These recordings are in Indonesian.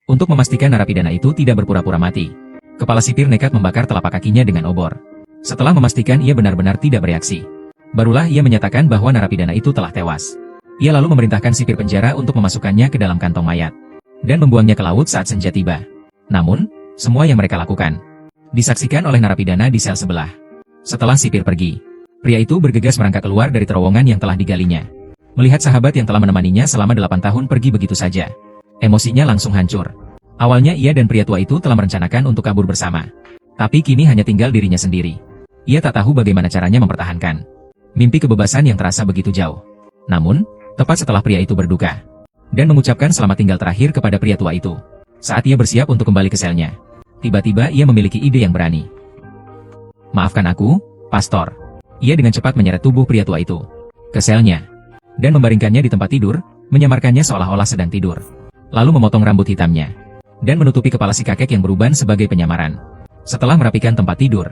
Untuk memastikan narapidana itu tidak berpura-pura mati, kepala sipir nekat membakar telapak kakinya dengan obor. Setelah memastikan ia benar-benar tidak bereaksi, barulah ia menyatakan bahwa narapidana itu telah tewas. Ia lalu memerintahkan sipir penjara untuk memasukkannya ke dalam kantong mayat dan membuangnya ke laut saat senja tiba. Namun, semua yang mereka lakukan disaksikan oleh narapidana di sel sebelah. Setelah sipir pergi, pria itu bergegas merangkak keluar dari terowongan yang telah digalinya. Melihat sahabat yang telah menemaninya selama 8 tahun pergi begitu saja, emosinya langsung hancur. Awalnya ia dan pria tua itu telah merencanakan untuk kabur bersama. Tapi kini hanya tinggal dirinya sendiri. Ia tak tahu bagaimana caranya mempertahankan mimpi kebebasan yang terasa begitu jauh. Namun, tepat setelah pria itu berduka dan mengucapkan selamat tinggal terakhir kepada pria tua itu, saat ia bersiap untuk kembali ke selnya, tiba-tiba ia memiliki ide yang berani. "Maafkan aku, Pastor." Ia dengan cepat menyeret tubuh pria tua itu ke selnya dan membaringkannya di tempat tidur, menyamarkannya seolah-olah sedang tidur. Lalu memotong rambut hitamnya dan menutupi kepala si kakek yang beruban sebagai penyamaran. Setelah merapikan tempat tidur,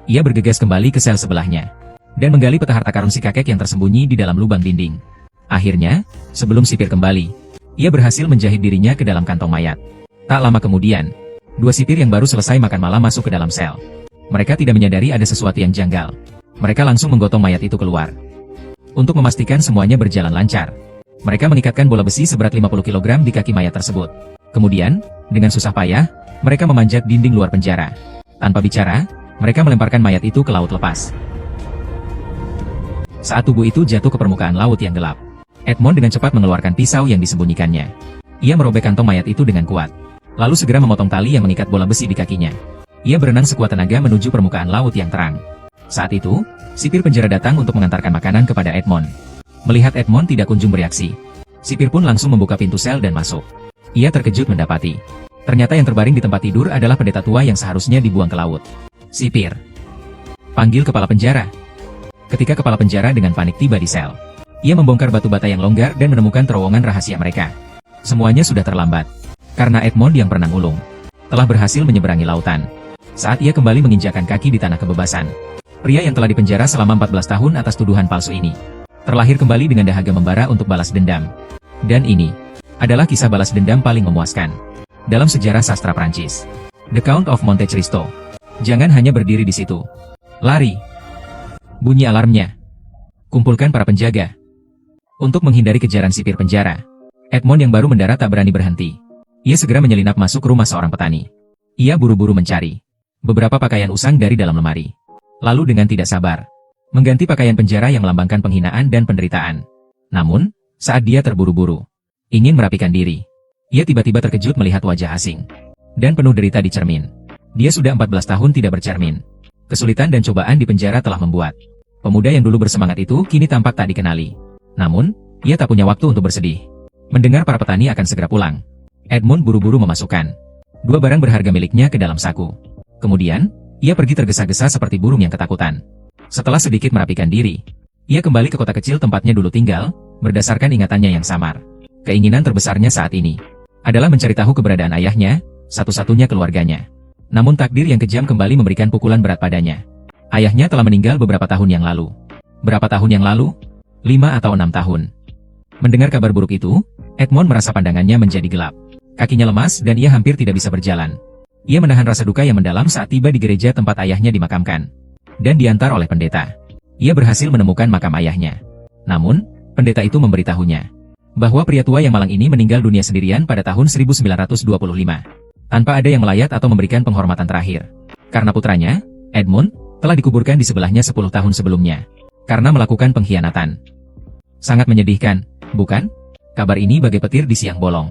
ia bergegas kembali ke sel sebelahnya dan menggali peta harta karun si kakek yang tersembunyi di dalam lubang dinding. Akhirnya, sebelum sipir kembali, ia berhasil menjahit dirinya ke dalam kantong mayat. Tak lama kemudian, 2 sipir yang baru selesai makan malam masuk ke dalam sel. Mereka tidak menyadari ada sesuatu yang janggal. Mereka langsung menggotong mayat itu keluar. Untuk memastikan semuanya berjalan lancar, mereka mengikatkan bola besi seberat 50 kg di kaki mayat tersebut. Kemudian, dengan susah payah, mereka memanjat dinding luar penjara. Tanpa bicara, mereka melemparkan mayat itu ke laut lepas. Saat tubuh itu jatuh ke permukaan laut yang gelap, Edmond dengan cepat mengeluarkan pisau yang disembunyikannya. Ia merobek kantong mayat itu dengan kuat, lalu segera memotong tali yang mengikat bola besi di kakinya. Ia berenang sekuat tenaga menuju permukaan laut yang terang. Saat itu, sipir penjara datang untuk mengantarkan makanan kepada Edmond. Melihat Edmond tidak kunjung bereaksi, sipir pun langsung membuka pintu sel dan masuk. Ia terkejut mendapati ternyata yang terbaring di tempat tidur adalah pendeta tua yang seharusnya dibuang ke laut. "Sipir, panggil kepala penjara." Ketika kepala penjara dengan panik tiba di sel, ia membongkar batu bata yang longgar dan menemukan terowongan rahasia mereka. Semuanya sudah terlambat, karena Edmond yang berenang ulung telah berhasil menyeberangi lautan. Saat ia kembali menginjakkan kaki di tanah kebebasan, pria yang telah dipenjara selama 14 tahun atas tuduhan palsu ini terlahir kembali dengan dahaga membara untuk balas dendam. Dan ini adalah kisah balas dendam paling memuaskan dalam sejarah sastra Prancis. The Count of Monte Cristo. Jangan hanya berdiri di situ. Lari. Bunyi alarmnya. Kumpulkan para penjaga. Untuk menghindari kejaran sipir penjara, Edmond yang baru mendarat tak berani berhenti. Ia segera menyelinap masuk rumah seorang petani. Ia buru-buru mencari beberapa pakaian usang dari dalam lemari. Lalu dengan tidak sabar, mengganti pakaian penjara yang melambangkan penghinaan dan penderitaan. Namun, saat dia terburu-buru ingin merapikan diri, ia tiba-tiba terkejut melihat wajah asing dan penuh derita di cermin. Dia sudah 14 tahun tidak bercermin. Kesulitan dan cobaan di penjara telah membuat pemuda yang dulu bersemangat itu kini tampak tak dikenali. Namun, ia tak punya waktu untuk bersedih. Mendengar para petani akan segera pulang, Edmond buru-buru memasukkan 2 barang berharga miliknya ke dalam saku. Kemudian, ia pergi tergesa-gesa seperti burung yang ketakutan. Setelah sedikit merapikan diri, ia kembali ke kota kecil tempatnya dulu tinggal, berdasarkan ingatannya yang samar. Keinginan terbesarnya saat ini adalah mencari tahu keberadaan ayahnya, satu-satunya keluarganya. Namun takdir yang kejam kembali memberikan pukulan berat padanya. Ayahnya telah meninggal beberapa tahun yang lalu. Berapa tahun yang lalu? 5 atau 6 tahun. Mendengar kabar buruk itu, Edmond merasa pandangannya menjadi gelap. Kakinya lemas dan ia hampir tidak bisa berjalan. Ia menahan rasa duka yang mendalam saat tiba di gereja tempat ayahnya dimakamkan dan diantar oleh pendeta. Ia berhasil menemukan makam ayahnya. Namun, pendeta itu memberitahunya bahwa pria tua yang malang ini meninggal dunia sendirian pada tahun 1925. Tanpa ada yang melayat atau memberikan penghormatan terakhir. Karena putranya, Edmond, telah dikuburkan di sebelahnya 10 tahun sebelumnya. Karena melakukan pengkhianatan. Sangat menyedihkan, bukan? Kabar ini bagai petir di siang bolong.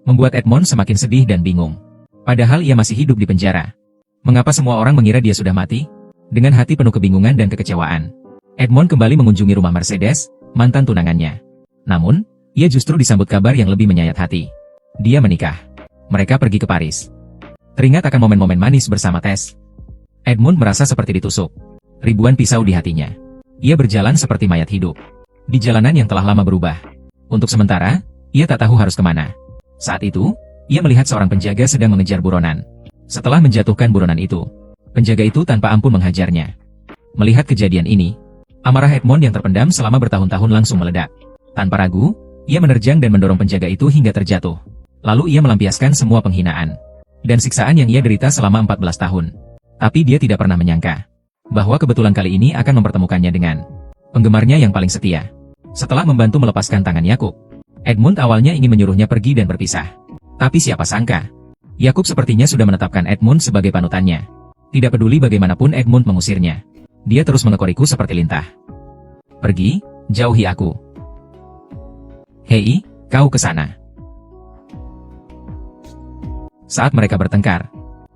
Membuat Edmond semakin sedih dan bingung. Padahal ia masih hidup di penjara. Mengapa semua orang mengira dia sudah mati? Dengan hati penuh kebingungan dan kekecewaan, Edmond kembali mengunjungi rumah Mercedes, mantan tunangannya. Namun, ia justru disambut kabar yang lebih menyayat hati. Dia menikah. Mereka pergi ke Paris. Teringat akan momen-momen manis bersama Tess. Edmond merasa seperti ditusuk ribuan pisau di hatinya. Ia berjalan seperti mayat hidup di jalanan yang telah lama berubah. Untuk sementara, ia tak tahu harus kemana. Saat itu, ia melihat seorang penjaga sedang mengejar buronan. Setelah menjatuhkan buronan itu, penjaga itu tanpa ampun menghajarnya. Melihat kejadian ini, amarah Edmond yang terpendam selama bertahun-tahun langsung meledak. Tanpa ragu, ia menerjang dan mendorong penjaga itu hingga terjatuh. Lalu ia melampiaskan semua penghinaan dan siksaan yang ia derita selama 14 tahun. Tapi dia tidak pernah menyangka bahwa kebetulan kali ini akan mempertemukannya dengan penggemarnya yang paling setia. Setelah membantu melepaskan tangan Yakub, Edmund awalnya ingin menyuruhnya pergi dan berpisah. Tapi siapa sangka, Yakub sepertinya sudah menetapkan Edmund sebagai panutannya. Tidak peduli bagaimanapun Edmund mengusirnya, dia terus mengekoriku seperti lintah. Pergi, jauhi aku. Hei, kau ke sana. Saat mereka bertengkar,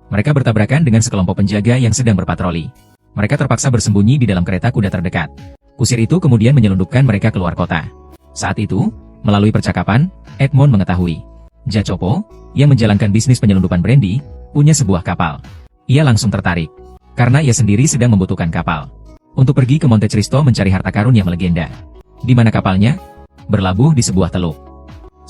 mereka bertabrakan dengan sekelompok penjaga yang sedang berpatroli. Mereka terpaksa bersembunyi di dalam kereta kuda terdekat. Kusir itu kemudian menyelundupkan mereka keluar kota. Saat itu, melalui percakapan, Edmund mengetahui Jacopo, yang menjalankan bisnis penyelundupan brandy, punya sebuah kapal. Ia langsung tertarik, karena ia sendiri sedang membutuhkan kapal untuk pergi ke Monte Cristo mencari harta karun yang melegenda. Di mana kapalnya? Berlabuh di sebuah teluk.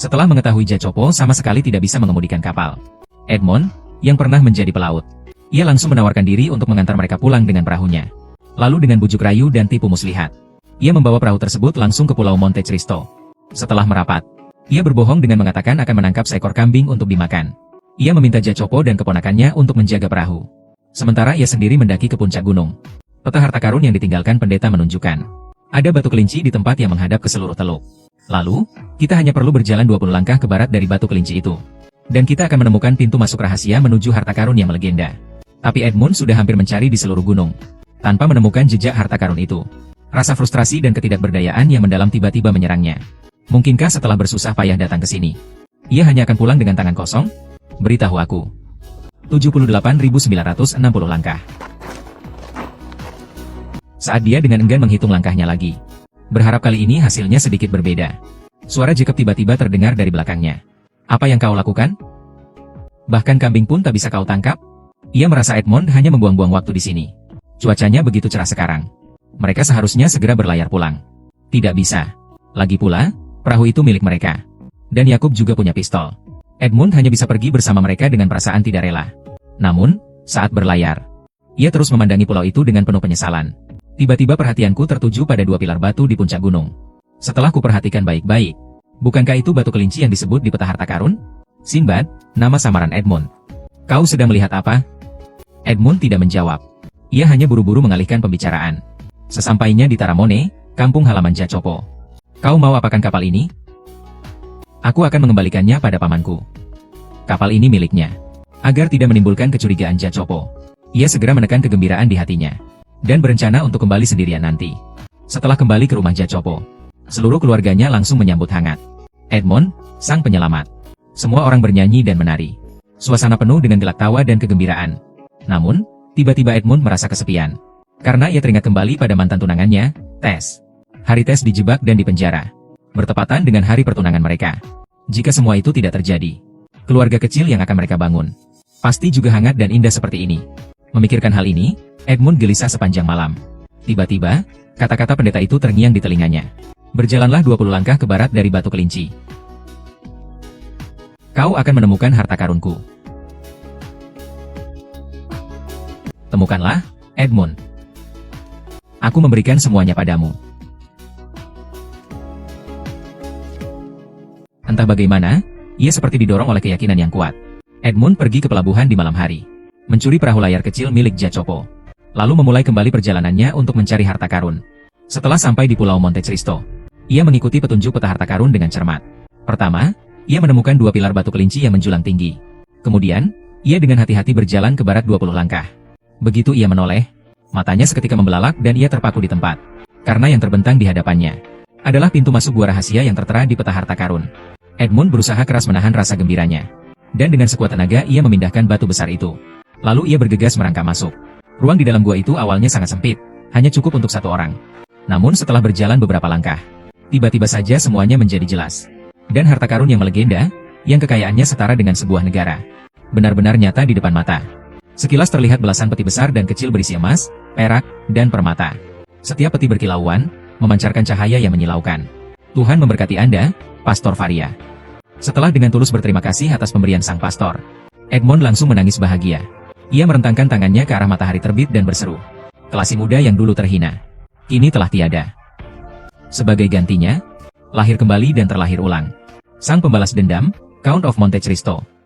Setelah mengetahui Jacopo sama sekali tidak bisa mengemudikan kapal, Edmund, yang pernah menjadi pelaut, ia langsung menawarkan diri untuk mengantar mereka pulang dengan perahunya. Lalu dengan bujuk rayu dan tipu muslihat, ia membawa perahu tersebut langsung ke Pulau Monte Cristo. Setelah merapat, ia berbohong dengan mengatakan akan menangkap seekor kambing untuk dimakan. Ia meminta Jacopo dan keponakannya untuk menjaga perahu. Sementara ia sendiri mendaki ke puncak gunung. Peta harta karun yang ditinggalkan pendeta menunjukkan ada batu kelinci di tempat yang menghadap ke seluruh teluk. Lalu, kita hanya perlu berjalan 20 langkah ke barat dari batu kelinci itu. Dan kita akan menemukan pintu masuk rahasia menuju harta karun yang melegenda. Tapi Edmund sudah hampir mencari di seluruh gunung, tanpa menemukan jejak harta karun itu. Rasa frustrasi dan ketidakberdayaan yang mendalam tiba-tiba menyerangnya. Mungkinkah setelah bersusah payah datang ke sini, ia hanya akan pulang dengan tangan kosong? Beritahu aku. 78.960 langkah. Saat dia dengan enggan menghitung langkahnya lagi, berharap kali ini hasilnya sedikit berbeda, suara Jacob tiba-tiba terdengar dari belakangnya. Apa yang kau lakukan? Bahkan kambing pun tak bisa kau tangkap? Ia merasa Edmund hanya membuang-buang waktu di sini. Cuacanya begitu cerah sekarang. Mereka seharusnya segera berlayar pulang. Tidak bisa. Lagi pula, perahu itu milik mereka. Dan Yakub juga punya pistol. Edmund hanya bisa pergi bersama mereka dengan perasaan tidak rela. Namun, saat berlayar, ia terus memandangi pulau itu dengan penuh penyesalan. Tiba-tiba perhatianku tertuju pada dua pilar batu di puncak gunung. Setelah kuperhatikan baik-baik, bukankah itu batu kelinci yang disebut di peta harta karun? Sinbad, nama samaran Edmund. Kau sedang melihat apa? Edmund tidak menjawab. Ia hanya buru-buru mengalihkan pembicaraan. Sesampainya di Taramone, kampung halaman Jacopo. Kau mau apakan kapal ini? Aku akan mengembalikannya pada pamanku. Kapal ini miliknya. Agar tidak menimbulkan kecurigaan Jacopo, ia segera menekan kegembiraan di hatinya, dan berencana untuk kembali sendirian nanti. Setelah kembali ke rumah Jacopo, seluruh keluarganya langsung menyambut hangat Edmund, sang penyelamat. Semua orang bernyanyi dan menari. Suasana penuh dengan gelak tawa dan kegembiraan. Namun, tiba-tiba Edmund merasa kesepian. Karena ia teringat kembali pada mantan tunangannya, Tess. Hari Tess dijebak dan dipenjara, bertepatan dengan hari pertunangan mereka. Jika semua itu tidak terjadi, keluarga kecil yang akan mereka bangun pasti juga hangat dan indah seperti ini. Memikirkan hal ini, Edmund gelisah sepanjang malam. Tiba-tiba, kata-kata pendeta itu terngiang di telinganya. Berjalanlah 20 langkah ke barat dari batu kelinci. Kau akan menemukan harta karunku. Temukanlah, Edmund. Aku memberikan semuanya padamu. Entah bagaimana, ia seperti didorong oleh keyakinan yang kuat. Edmund pergi ke pelabuhan di malam hari, mencuri perahu layar kecil milik Jacopo, lalu memulai kembali perjalanannya untuk mencari harta karun. Setelah sampai di Pulau Monte Cristo, ia mengikuti petunjuk peta harta karun dengan cermat. Pertama, ia menemukan dua pilar batu kelinci yang menjulang tinggi. Kemudian, ia dengan hati-hati berjalan ke barat 20 langkah. Begitu ia menoleh, matanya seketika membelalak dan ia terpaku di tempat. Karena yang terbentang di hadapannya adalah pintu masuk gua rahasia yang tertera di peta harta karun. Edmund berusaha keras menahan rasa gembiranya. Dan dengan sekuat tenaga ia memindahkan batu besar itu. Lalu ia bergegas merangkak masuk. Ruang di dalam gua itu awalnya sangat sempit, hanya cukup untuk satu orang. Namun setelah berjalan beberapa langkah, tiba-tiba saja semuanya menjadi jelas. Dan harta karun yang melegenda, yang kekayaannya setara dengan sebuah negara, benar-benar nyata di depan mata. Sekilas terlihat belasan peti besar dan kecil berisi emas, perak, dan permata. Setiap peti berkilauan, memancarkan cahaya yang menyilaukan. Tuhan memberkati Anda, Pastor Faria. Setelah dengan tulus berterima kasih atas pemberian sang pastor, Edmund langsung menangis bahagia. Ia merentangkan tangannya ke arah matahari terbit dan berseru, "Kelasi muda yang dulu terhina, kini telah tiada. Sebagai gantinya, lahir kembali dan terlahir ulang. Sang pembalas dendam, Count of Monte Cristo.